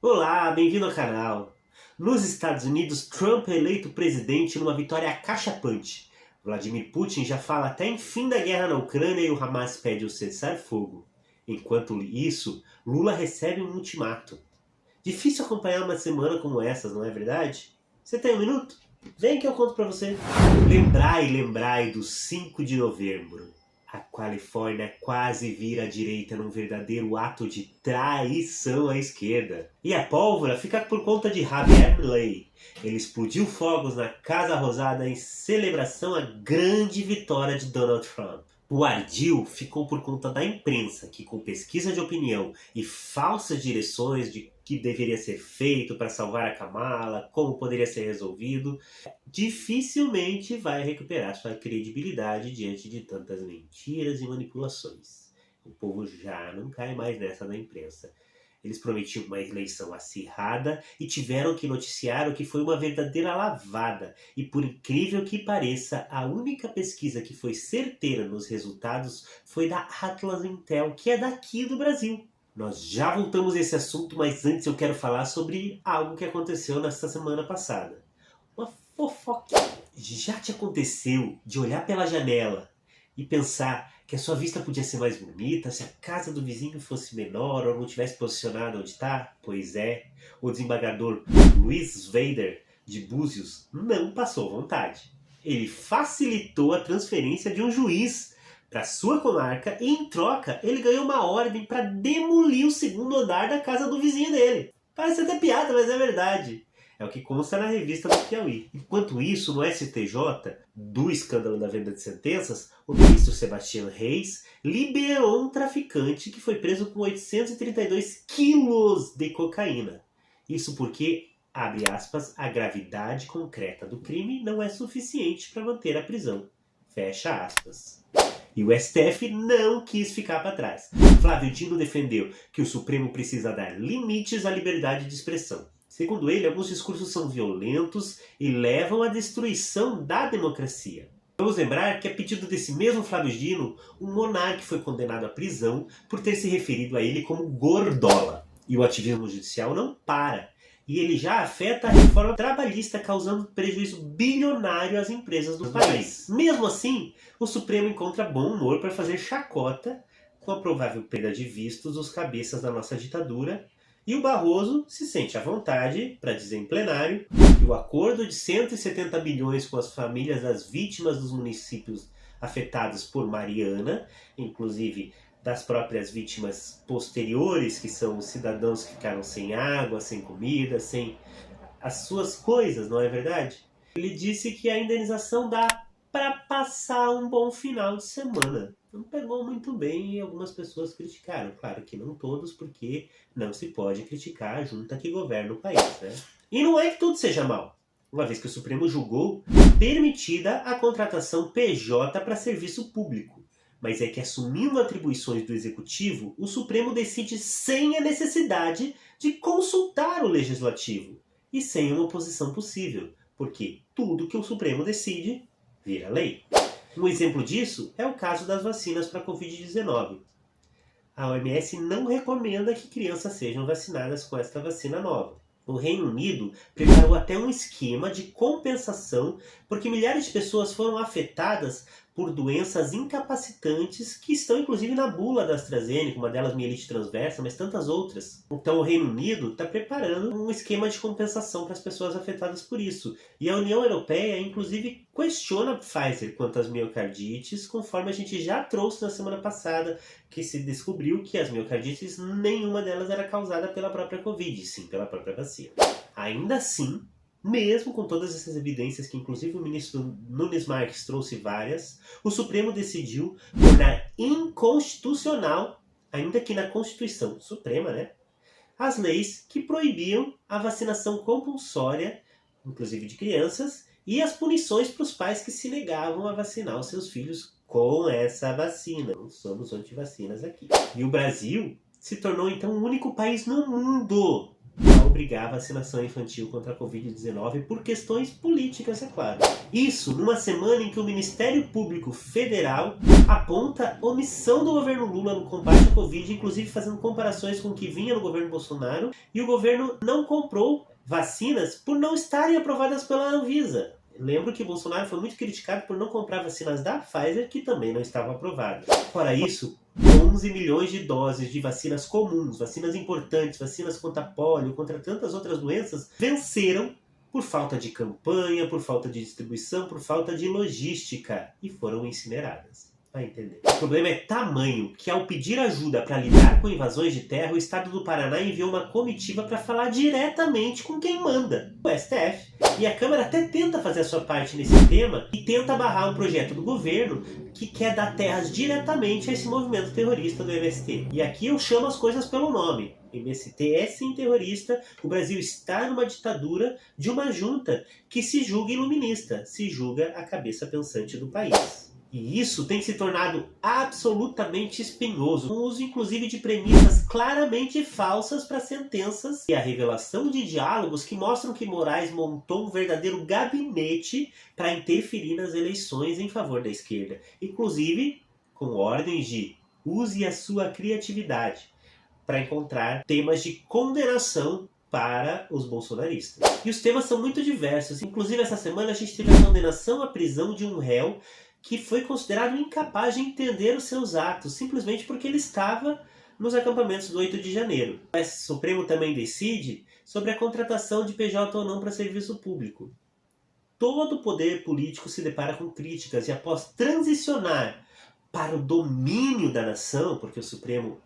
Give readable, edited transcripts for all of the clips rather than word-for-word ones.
Olá, bem-vindo ao canal. Nos Estados Unidos, Trump é eleito presidente numa vitória acachapante. Vladimir Putin já fala até em fim da guerra na Ucrânia e o Hamas pede o cessar-fogo. Enquanto isso, Lula recebe um ultimato. Difícil acompanhar uma semana como essas, não é verdade? Você tem um minuto? Vem que eu conto pra você. Lembrai do 5 de novembro. A Califórnia quase vira à direita num verdadeiro ato de traição à esquerda. E a pólvora fica por conta de Javier Milei. Ele explodiu fogos na Casa Rosada em celebração à grande vitória de Donald Trump. O ardil ficou por conta da imprensa, que com pesquisa de opinião e falsas direções de que deveria ser feito para salvar a Kamala, como poderia ser resolvido, dificilmente vai recuperar sua credibilidade diante de tantas mentiras e manipulações. O povo já não cai mais nessa da imprensa. Eles prometiam uma eleição acirrada e tiveram que noticiar o que foi uma verdadeira lavada. E por incrível que pareça, a única pesquisa que foi certeira nos resultados foi da Atlas Intel, que é daqui do Brasil. Nós já voltamos a esse assunto, mas antes eu quero falar sobre algo que aconteceu nesta semana passada. Uma fofoca. Já te aconteceu de olhar pela janela e pensar que a sua vista podia ser mais bonita se a casa do vizinho fosse menor ou não tivesse posicionado onde está? Pois é, o desembargador Luiz Vader de Búzios não passou vontade. Ele facilitou a transferência de um juiz para sua comarca e, em troca, ele ganhou uma ordem para demolir o segundo andar da casa do vizinho dele. Parece até piada, mas é verdade. É o que consta na revista do Piauí. Enquanto isso, no STJ, do escândalo da venda de sentenças, o ministro Sebastião Reis liberou um traficante que foi preso com 832 quilos de cocaína. Isso porque, abre aspas, a gravidade concreta do crime não é suficiente para manter a prisão. Fecha aspas. E o STF não quis ficar para trás. Flávio Dino defendeu que o Supremo precisa dar limites à liberdade de expressão. Segundo ele, alguns discursos são violentos e levam à destruição da democracia. Vamos lembrar que, a pedido desse mesmo Flávio Dino, um monarca foi condenado à prisão por ter se referido a ele como gordola. E o ativismo judicial não para. E ele já afeta a reforma trabalhista, causando prejuízo bilionário às empresas do país. Mesmo assim, o Supremo encontra bom humor para fazer chacota com a provável perda de vistos dos cabeças da nossa ditadura. E o Barroso se sente à vontade para dizer em plenário que o acordo de 170 bilhões com as famílias das vítimas dos municípios afetados por Mariana, inclusive das próprias vítimas posteriores, que são os cidadãos que ficaram sem água, sem comida, sem as suas coisas, não é verdade? Ele disse que a indenização dá para passar um bom final de semana. Não pegou muito bem e algumas pessoas criticaram. Claro que não todos, porque não se pode criticar a junta que governa o país, né? E não é que tudo seja mal, uma vez que o Supremo julgou permitida a contratação PJ para serviço público. Mas é que, assumindo atribuições do Executivo, o Supremo decide sem a necessidade de consultar o Legislativo e sem uma oposição possível, porque tudo que o Supremo decide vira lei. Um exemplo disso é o caso das vacinas para a Covid-19. A OMS não recomenda que crianças sejam vacinadas com esta vacina nova. O Reino Unido preparou até um esquema de compensação porque milhares de pessoas foram afetadas por doenças incapacitantes que estão inclusive na bula da AstraZeneca, uma delas mielite transversa, mas tantas outras. Então o Reino Unido está preparando um esquema de compensação para as pessoas afetadas por isso. E a União Europeia inclusive questiona a Pfizer quanto às miocardites, conforme a gente já trouxe na semana passada, que se descobriu que as miocardites, nenhuma delas era causada pela própria Covid, sim pela própria vacina. Ainda assim, mesmo com todas essas evidências, que inclusive o ministro Nunes Marques trouxe várias, o Supremo decidiu tornar inconstitucional, ainda que na Constituição Suprema, né, as leis que proibiam a vacinação compulsória, inclusive de crianças, e as punições para os pais que se negavam a vacinar os seus filhos com essa vacina. Não somos antivacinas aqui. E o Brasil se tornou então o único país no mundo a obrigar a vacinação infantil contra a Covid-19 por questões políticas, é claro. Isso numa semana em que o Ministério Público Federal aponta omissão do governo Lula no combate à Covid, inclusive fazendo comparações com o que vinha no governo Bolsonaro, e o governo não comprou vacinas por não estarem aprovadas pela Anvisa. Lembro que Bolsonaro foi muito criticado por não comprar vacinas da Pfizer, que também não estavam aprovadas. Fora isso, 11 milhões de doses de vacinas comuns, vacinas importantes, vacinas contra pólio, contra tantas outras doenças, venceram por falta de campanha, por falta de distribuição, por falta de logística e foram incineradas. Vai entender. O problema é tamanho que, ao pedir ajuda para lidar com invasões de terra, o estado do Paraná enviou uma comitiva para falar diretamente com quem manda, o STF. E a Câmara até tenta fazer a sua parte nesse tema e tenta barrar um projeto do governo que quer dar terras diretamente a esse movimento terrorista do MST. E aqui eu chamo as coisas pelo nome. MST é sim terrorista, o Brasil está numa ditadura de uma junta que se julga iluminista, se julga a cabeça pensante do país. E isso tem se tornado absolutamente espinhoso, com o uso inclusive de premissas claramente falsas para sentenças e a revelação de diálogos que mostram que Moraes montou um verdadeiro gabinete para interferir nas eleições em favor da esquerda, inclusive com ordens de use a sua criatividade para encontrar temas de condenação para os bolsonaristas. E os temas são muito diversos, inclusive essa semana a gente teve a condenação à prisão de um réu que foi considerado incapaz de entender os seus atos, simplesmente porque ele estava nos acampamentos do 8 de janeiro. O Supremo também decide sobre a contratação de PJ ou não para serviço público. Todo o poder político se depara com críticas e após transicionar para o domínio da nação, porque o Supremo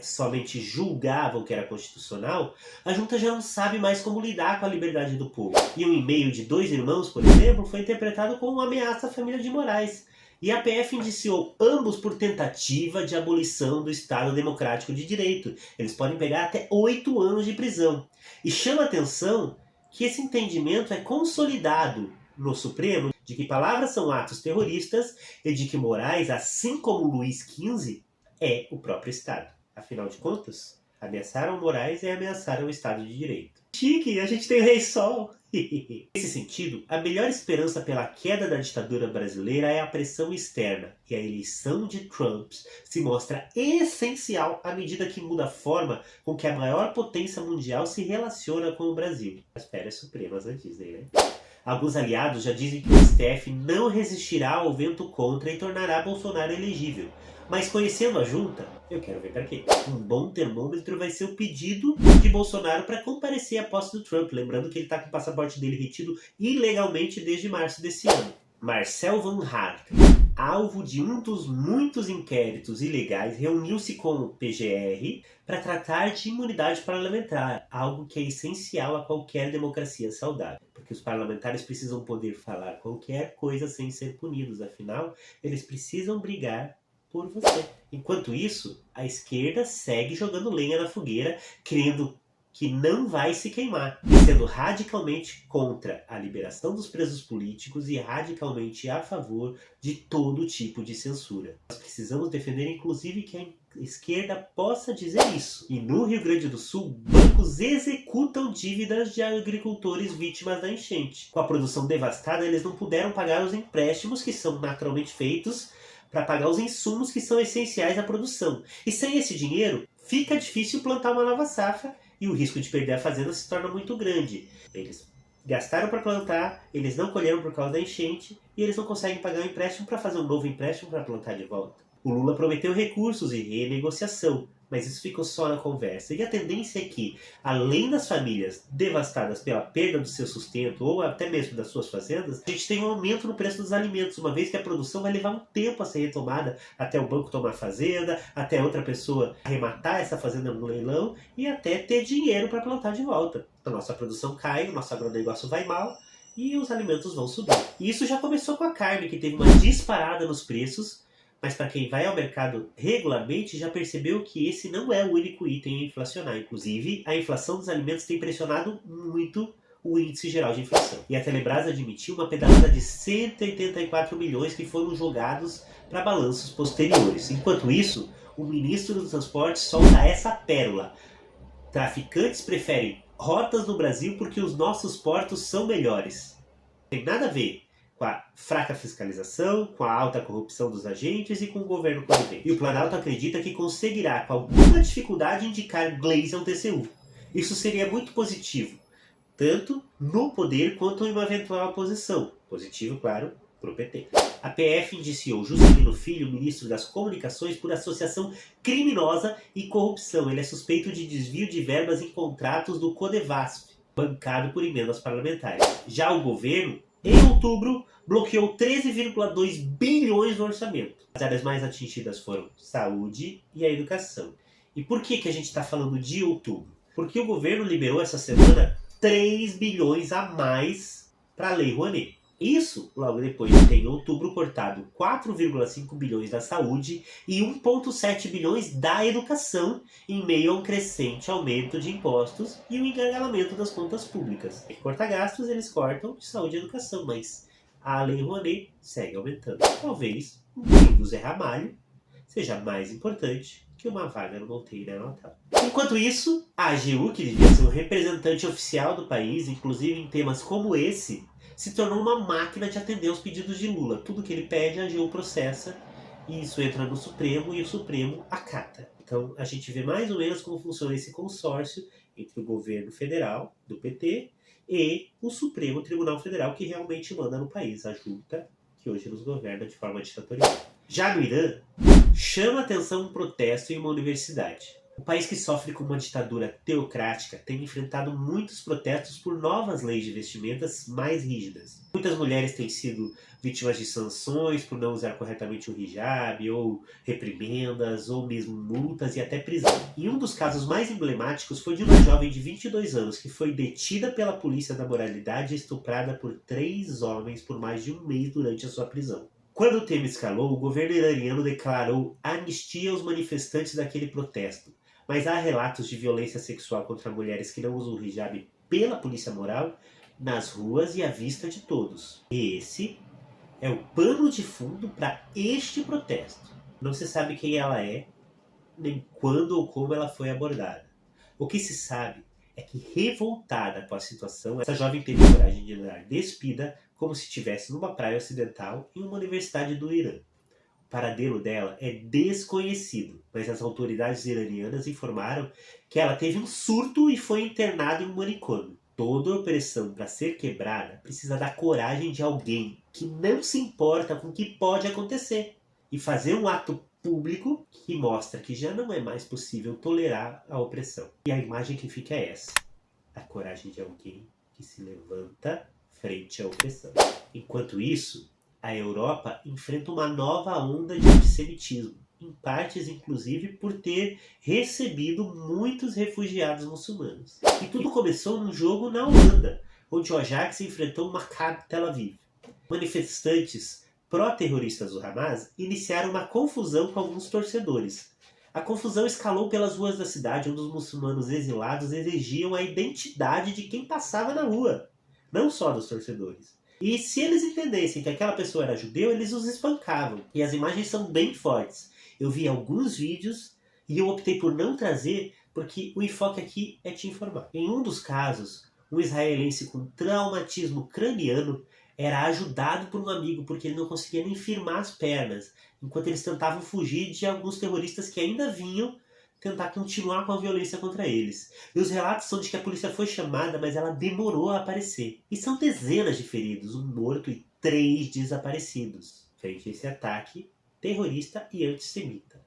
somente julgava o que era constitucional, a junta já não sabe mais como lidar com a liberdade do povo. E um e-mail de 2 irmãos, por exemplo, foi interpretado como uma ameaça à família de Moraes. E a PF indiciou ambos por tentativa de abolição do Estado Democrático de Direito. Eles podem pegar até 8 anos de prisão. E chama a atenção que esse entendimento é consolidado no Supremo de que palavras são atos terroristas e de que Moraes, assim como Luiz XV, é o próprio Estado. Afinal de contas, ameaçaram Moraes e ameaçaram o Estado de Direito. Chique, a gente tem o Rei Sol. Nesse sentido, a melhor esperança pela queda da ditadura brasileira é a pressão externa. E a eleição de Trump se mostra essencial à medida que muda a forma com que a maior potência mundial se relaciona com o Brasil. As férias supremas da Disney, né? Alguns aliados já dizem que o STF não resistirá ao vento contra e tornará Bolsonaro elegível. Mas conhecendo a junta, eu quero ver para quê. Um bom termômetro vai ser o pedido de Bolsonaro para comparecer à posse do Trump. Lembrando que ele está com o passaporte dele retido ilegalmente desde março desse ano. Marcel Van Hatten, alvo de um dos muitos inquéritos ilegais, reuniu-se com o PGR para tratar de imunidade parlamentar, algo que é essencial a qualquer democracia saudável, porque os parlamentares precisam poder falar qualquer coisa sem ser punidos, afinal, eles precisam brigar por você. Enquanto isso, a esquerda segue jogando lenha na fogueira, crendo que não vai se queimar, sendo radicalmente contra a liberação dos presos políticos e radicalmente a favor de todo tipo de censura. Nós precisamos defender, inclusive, que a esquerda possa dizer isso. E no Rio Grande do Sul, bancos executam dívidas de agricultores vítimas da enchente. Com a produção devastada, eles não puderam pagar os empréstimos que são naturalmente feitos para pagar os insumos que são essenciais à produção. E sem esse dinheiro, fica difícil plantar uma nova safra e o risco de perder a fazenda se torna muito grande. Eles gastaram para plantar, eles não colheram por causa da enchente e eles não conseguem pagar um empréstimo para fazer um novo empréstimo para plantar de volta. O Lula prometeu recursos e renegociação, mas isso ficou só na conversa. E a tendência é que, além das famílias devastadas pela perda do seu sustento ou até mesmo das suas fazendas, a gente tem um aumento no preço dos alimentos, uma vez que a produção vai levar um tempo a ser retomada até o banco tomar a fazenda, até outra pessoa arrematar essa fazenda no leilão e até ter dinheiro para plantar de volta. A nossa produção cai, o nosso agronegócio vai mal e os alimentos vão subir. E isso já começou com a carne, que teve uma disparada nos preços, mas para quem vai ao mercado regularmente já percebeu que esse não é o único item a inflacionar. Inclusive, a inflação dos alimentos tem pressionado muito o índice geral de inflação. E a Telebrás admitiu uma pedalada de 184 milhões que foram jogados para balanços posteriores. Enquanto isso, o ministro dos Transportes solta essa pérola. Traficantes preferem rotas no Brasil porque os nossos portos são melhores. Tem nada a ver com a fraca fiscalização, com a alta corrupção dos agentes e com o governo conivente. E o Planalto acredita que conseguirá, com alguma dificuldade, indicar Gleisi ao TCU. Isso seria muito positivo, tanto no poder quanto em uma eventual oposição. Positivo, claro, para o PT. A PF indiciou Juscelino Filho, ministro das Comunicações, por associação criminosa e corrupção. Ele é suspeito de desvio de verbas em contratos do Codevasf, bancado por emendas parlamentares. Já o governo, em outubro, bloqueou 13,2 bilhões no orçamento. As áreas mais atingidas foram saúde e a educação. E por que a gente está falando de outubro? Porque o governo liberou essa semana 3 bilhões a mais para a Lei Rouanet. Isso logo depois de ter em outubro cortado 4,5 bilhões da saúde e 1,7 bilhões da educação em meio a um crescente aumento de impostos e o engargalamento das contas públicas. Em cortar gastos, eles cortam de saúde e educação, mas a Lei Rouanet segue aumentando. Talvez o fim do Zé Ramalho seja mais importante que uma vaga no Monteiro Natal. Enquanto isso, a AGU, que devia ser o representante oficial do país, inclusive em temas como esse, se tornou uma máquina de atender aos pedidos de Lula. Tudo que ele pede, a AGU processa, e isso entra no Supremo, e o Supremo acata. Então, a gente vê mais ou menos como funciona esse consórcio entre o governo federal, do PT, e o Supremo Tribunal Federal, que realmente manda no país, a junta que hoje nos governa de forma ditatorial. Já no Irã, chama atenção um protesto em uma universidade. O país que sofre com uma ditadura teocrática tem enfrentado muitos protestos por novas leis de vestimentas mais rígidas. Muitas mulheres têm sido vítimas de sanções por não usar corretamente o hijab, ou reprimendas, ou mesmo multas e até prisão. E um dos casos mais emblemáticos foi de uma jovem de 22 anos que foi detida pela polícia da moralidade e estuprada por 3 homens por mais de um mês durante a sua prisão. Quando o tema escalou, o governo iraniano declarou anistia aos manifestantes daquele protesto. Mas há relatos de violência sexual contra mulheres que não usam o hijab pela polícia moral nas ruas e à vista de todos. Esse é o pano de fundo para este protesto. Não se sabe quem ela é, nem quando ou como ela foi abordada. O que se sabe é que, revoltada com a situação, essa jovem teve coragem de andar despida como se estivesse numa praia ocidental em uma universidade do Irã. O paradeiro dela é desconhecido, mas as autoridades iranianas informaram que ela teve um surto e foi internada em um manicômio. Toda opressão para ser quebrada precisa da coragem de alguém que não se importa com o que pode acontecer e fazer um ato público que mostra que já não é mais possível tolerar a opressão. E a imagem que fica é essa: a coragem de alguém que se levanta frente à opressão. Enquanto isso, a Europa enfrenta uma nova onda de antissemitismo, em partes inclusive por ter recebido muitos refugiados muçulmanos. E tudo começou num jogo na Holanda, onde o Ajax enfrentou o Maccabi Tel Aviv. Manifestantes pró-terroristas do Hamas iniciaram uma confusão com alguns torcedores. A confusão escalou pelas ruas da cidade, onde os muçulmanos exilados exigiam a identidade de quem passava na rua, não só dos torcedores. E se eles entendessem que aquela pessoa era judeu, eles os espancavam. E as imagens são bem fortes. Eu vi alguns vídeos e eu optei por não trazer porque o enfoque aqui é te informar. Em um dos casos, um israelense com traumatismo craniano era ajudado por um amigo porque ele não conseguia nem firmar as pernas, enquanto eles tentavam fugir de alguns terroristas que ainda vinham tentar continuar com a violência contra eles. E os relatos são de que a polícia foi chamada, mas ela demorou a aparecer. E são dezenas de feridos, um morto e 3 desaparecidos, frente a esse ataque terrorista e antissemita.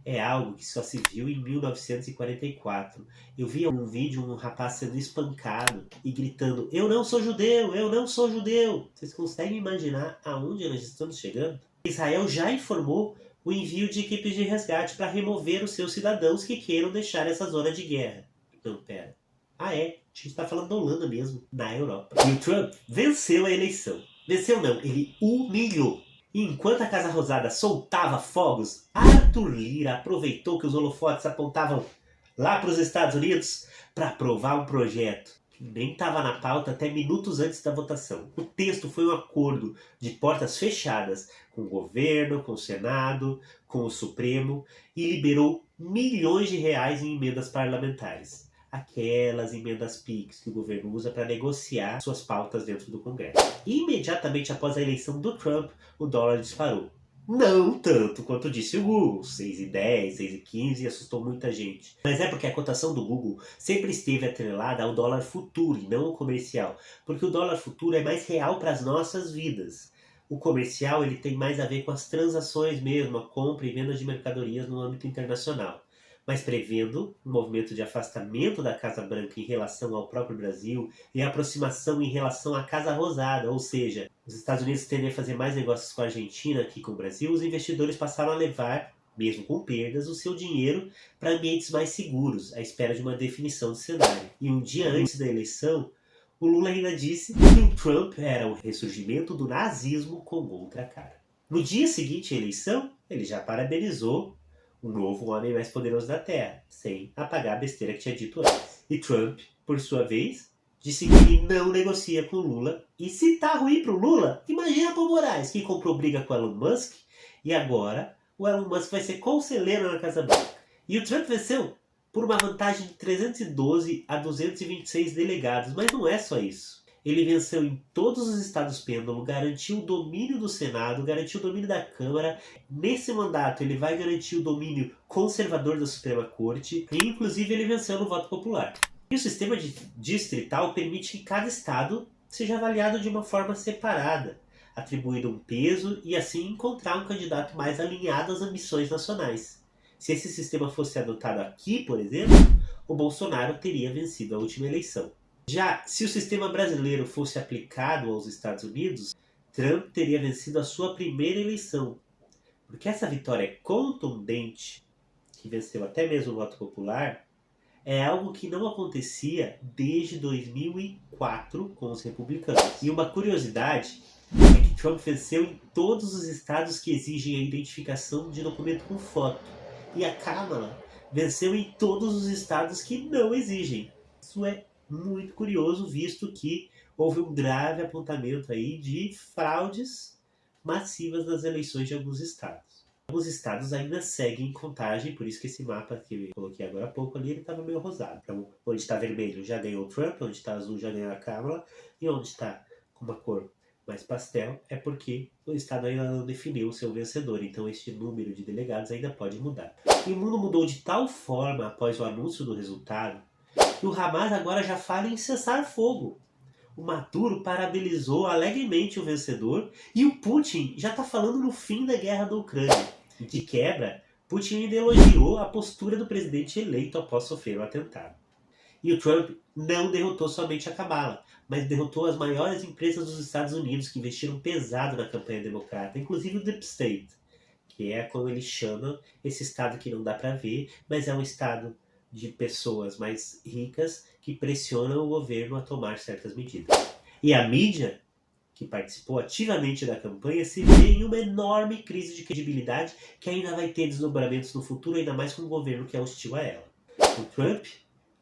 É algo que só se viu em 1944. Eu vi um vídeo, um rapaz sendo espancado e gritando: "Eu não sou judeu! Eu não sou judeu!" Vocês conseguem imaginar aonde nós estamos chegando? Israel já informou o envio de equipes de resgate para remover os seus cidadãos que queiram deixar essa zona de guerra. Não, pera. Ah, é? A gente está falando da Holanda mesmo, na Europa. E o Trump venceu a eleição. Venceu não, ele humilhou. E enquanto a Casa Rosada soltava fogos, Arthur Lira aproveitou que os holofotes apontavam lá para os Estados Unidos para aprovar um projeto que nem estava na pauta até minutos antes da votação. O texto foi um acordo de portas fechadas com o governo, com o Senado, com o Supremo, e liberou milhões de reais em emendas parlamentares. aquelas emendas PIX que o governo usa para negociar suas pautas dentro do Congresso. Imediatamente após a eleição do Trump, o dólar disparou. Não tanto quanto disse o Google, 6,10, 6,15, e assustou muita gente. Mas é porque a cotação do Google sempre esteve atrelada ao dólar futuro e não ao comercial, porque o dólar futuro é mais real para as nossas vidas. O comercial ele tem mais a ver com as transações mesmo, a compra e venda de mercadorias no âmbito internacional. Mas prevendo um movimento de afastamento da Casa Branca em relação ao próprio Brasil e aproximação em relação à Casa Rosada, ou seja, os Estados Unidos tendem a fazer mais negócios com a Argentina que com o Brasil, os investidores passaram a levar, mesmo com perdas, o seu dinheiro para ambientes mais seguros, à espera de uma definição do cenário. E um dia antes da eleição, o Lula ainda disse que o Trump era o ressurgimento do nazismo com outra cara. No dia seguinte à eleição, ele já parabenizou o novo homem mais poderoso da Terra, sem apagar a besteira que tinha dito antes. E Trump, por sua vez, disse que não negocia com Lula. E se tá ruim pro Lula, imagina pro Moraes, que comprou briga com o Elon Musk, e agora o Elon Musk vai ser conselheiro na Casa Branca. E o Trump venceu por uma vantagem de 312 a 226 delegados, mas não é só isso. Ele venceu em todos os estados pêndulo, garantiu o domínio do Senado, garantiu o domínio da Câmara. Nesse mandato ele vai garantir o domínio conservador da Suprema Corte e inclusive ele venceu no voto popular. E o sistema distrital permite que cada estado seja avaliado de uma forma separada, atribuído um peso e assim encontrar um candidato mais alinhado às ambições nacionais. Se esse sistema fosse adotado aqui, por exemplo, o Bolsonaro teria vencido a última eleição. Já se o sistema brasileiro fosse aplicado aos Estados Unidos, Trump teria vencido a sua primeira eleição. Porque essa vitória contundente, que venceu até mesmo o voto popular, é algo que não acontecia desde 2004 com os republicanos. E uma curiosidade é que Trump venceu em todos os estados que exigem a identificação de documento com foto. E a Kamala venceu em todos os estados que não exigem. Isso é muito curioso, visto que houve um grave apontamento aí de fraudes massivas nas eleições de alguns estados. Alguns estados ainda seguem contagem, por isso que esse mapa que eu coloquei agora há pouco ali, ele estava meio rosado. Então, onde está vermelho já ganhou o Trump, onde está azul já ganhou a Kamala, e onde está com uma cor mais pastel é porque o estado ainda não definiu o seu vencedor, então este número de delegados ainda pode mudar. E o mundo mudou de tal forma após o anúncio do resultado que o Hamas agora já fala em cessar fogo. O Maduro parabenizou alegremente o vencedor e o Putin já está falando no fim da guerra da Ucrânia. E de quebra, Putin ainda elogiou a postura do presidente eleito após sofrer o atentado. E o Trump não derrotou somente a Kamala, mas derrotou as maiores empresas dos Estados Unidos que investiram pesado na campanha democrata, inclusive o Deep State, que é como eles chamam esse estado que não dá para ver, mas é um estado de pessoas mais ricas que pressionam o governo a tomar certas medidas. E a mídia, que participou ativamente da campanha, se vê em uma enorme crise de credibilidade que ainda vai ter desdobramentos no futuro, ainda mais com um governo que é hostil a ela. O Trump,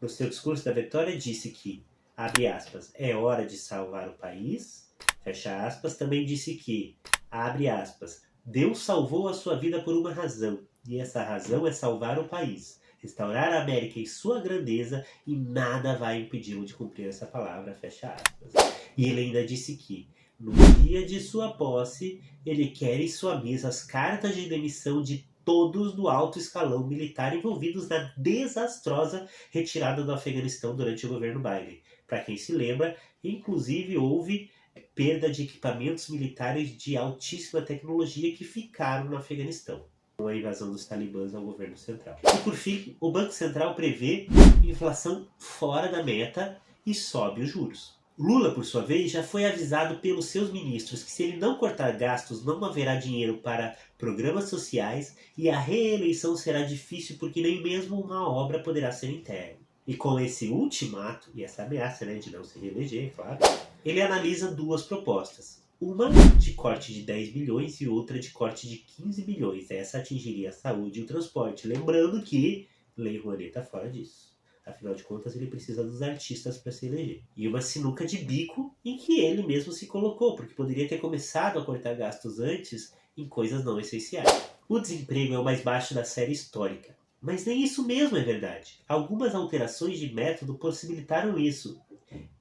no seu discurso da vitória, disse que, abre aspas, é hora de salvar o país, fecha aspas, também disse que, abre aspas, Deus salvou a sua vida por uma razão, e essa razão é salvar o país, restaurar a América em sua grandeza, e nada vai impedi-lo de cumprir essa palavra, fecha aspas. E ele ainda disse que, no dia de sua posse, ele quer em sua mesa as cartas de demissão de todos do alto escalão militar envolvidos na desastrosa retirada do Afeganistão durante o governo Biden. Para quem se lembra, inclusive houve perda de equipamentos militares de altíssima tecnologia que ficaram no Afeganistão, com a invasão dos talibãs ao governo central. E por fim, o Banco Central prevê inflação fora da meta e sobe os juros. Lula, por sua vez, já foi avisado pelos seus ministros que se ele não cortar gastos, não haverá dinheiro para programas sociais e a reeleição será difícil porque nem mesmo uma obra poderá ser entregue. E com esse ultimato e essa ameaça de não se reeleger, claro, ele analisa duas propostas. Uma de corte de 10 bilhões e outra de corte de 15 bilhões. Essa atingiria a saúde e o transporte. Lembrando que Lei Rouanet está fora disso. Afinal de contas, ele precisa dos artistas para se eleger. E uma sinuca de bico em que ele mesmo se colocou, porque poderia ter começado a cortar gastos antes em coisas não essenciais. O desemprego é o mais baixo da série histórica. Mas nem isso mesmo é verdade. Algumas alterações de método possibilitaram isso.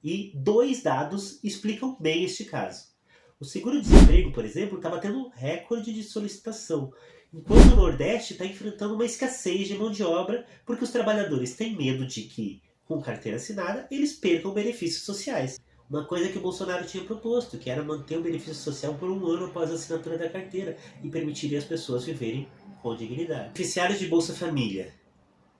E 2 dados explicam bem este caso. O seguro-desemprego, por exemplo, está batendo um recorde de solicitação, enquanto o Nordeste está enfrentando uma escassez de mão de obra porque os trabalhadores têm medo de que, com carteira assinada, eles percam benefícios sociais. Uma coisa que o Bolsonaro tinha proposto, que era manter o benefício social por 1 ano após a assinatura da carteira e permitiria as pessoas viverem com dignidade. Beneficiários de Bolsa Família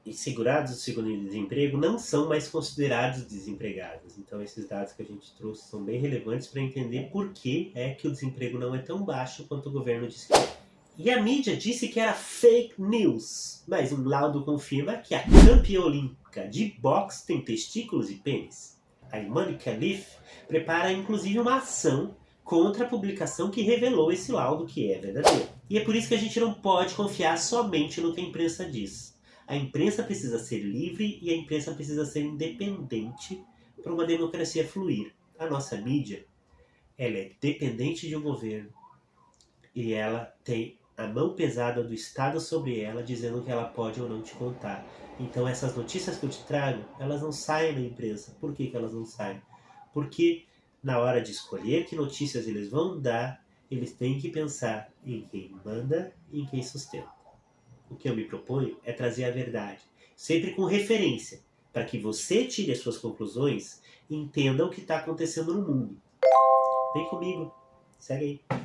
e segurados do seguro-desemprego não são mais considerados desempregados. Então esses dados que a gente trouxe são bem relevantes para entender por que é que o desemprego não é tão baixo quanto o governo disse que é. E a mídia disse que era fake news, mas um laudo confirma que a campeã olímpica de boxe tem testículos e pênis. A Imani Khalif prepara inclusive uma ação contra a publicação que revelou esse laudo que é verdadeiro. E é por isso que a gente não pode confiar somente no que a imprensa diz. A imprensa precisa ser livre e a imprensa precisa ser independente para uma democracia fluir. A nossa mídia, ela é dependente de um governo e ela tem a mão pesada do Estado sobre ela, dizendo que ela pode ou não te contar. Então essas notícias que eu te trago, elas não saem da imprensa. Por que elas não saem? Porque na hora de escolher que notícias eles vão dar, eles têm que pensar em quem manda e em quem sustenta. O que eu me proponho é trazer a verdade, sempre com referência, para que você tire as suas conclusões e entenda o que está acontecendo no mundo. Vem comigo, segue aí.